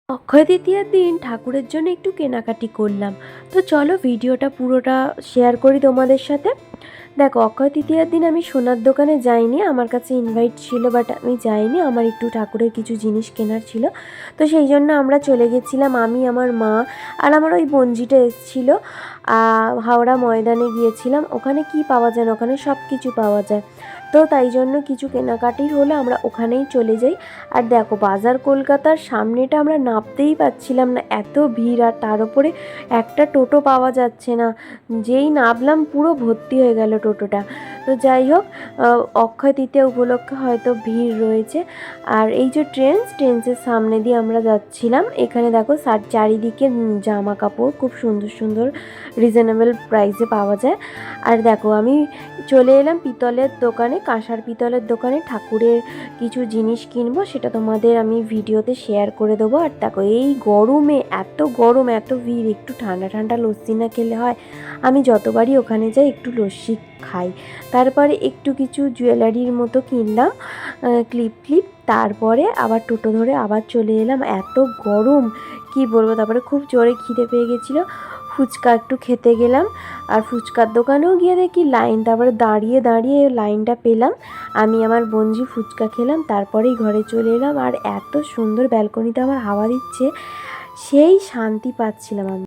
অক্ষয় তৃতীয়ার দিন ঠাকুরের জন্য একটু কেনাকাটি করলাম। তো চলো ভিডিওটা পুরোটা শেয়ার করি তোমাদের সাথে। দেখো, অক্ষয় তৃতীয়ার দিন আমি সোনার দোকানে যাইনি, আমার কাছে ইনভাইট ছিল বাট আমি যাইনি, আমার একটু ঠাকুরের কিছু জিনিস কেনার ছিল। তো সেই জন্য আমরা চলে গেছিলাম, আমি, আমার মা আর আমার ওই বোনজিটা এসেছিলো। হাওড়া ময়দানে গিয়েছিলাম। ওখানে কি পাওয়া যায় না, ওখানে সব কিছু পাওয়া যায়। তো তাই জন্য কিছু কেনাকাটির হলে আমরা ওখানেই চলে যাই। আর দেখো, বাজার কলকাতার সামনেটা আমরা নামতেই পাচ্ছিলাম না, এত ভিড়। আর তার উপরে একটা টোটো পাওয়া যাচ্ছে না, যেই নামলাম পুরো ভর্তি হয়ে গেল টোটোটা। তো যাই হোক, অক্ষয় তৃতীয়া উপলক্ষে হয়তো ভিড় রয়েছে। আর এই যে ট্রেন্সের সামনে দিয়ে আমরা যাচ্ছিলাম। এখানে দেখো চারিদিকে জামা কাপড় খুব সুন্দর সুন্দর রিজনেবল প্রাইসে পাওয়া যায়। আর দেখো, আমি চলে এলাম পিতলের দোকানে, কাঁসার পিতলের দোকানে ঠাকুরের কিছু জিনিস কিনবো, সেটা তোমাদের আমি ভিডিওতে শেয়ার করে দেবো। আর দেখো, এই গরমে এত গরম, এত ভিড়, একটু ঠান্ডা ঠান্ডা লস্যি না খেলে হয়? আমি যতবারই ওখানে যাই একটু লস্যি খাই। তারপরে একটু কিছু জুয়েলারির মতো কিনলাম, ক্লিপ। তারপরে আবার টোটো ধরে আবার চলে এলাম, এত গরম কি বলবো। তারপরে খুব জোরে খিদে পেয়ে গেছিলো, ফুচকা একটু খেতে গেলাম। আর ফুচকার দোকানেও গিয়ে দেখি লাইন, তারপরে দাঁড়িয়ে দাঁড়িয়ে লাইনটা পেলাম। আমি আমার বোনজি ফুচকা খেলাম, তারপরেই ঘরে চলে এলাম। আর এত সুন্দর ব্যালকনিতে আমার হাওয়া দিচ্ছে, সেই শান্তি পাচ্ছিলাম আমি।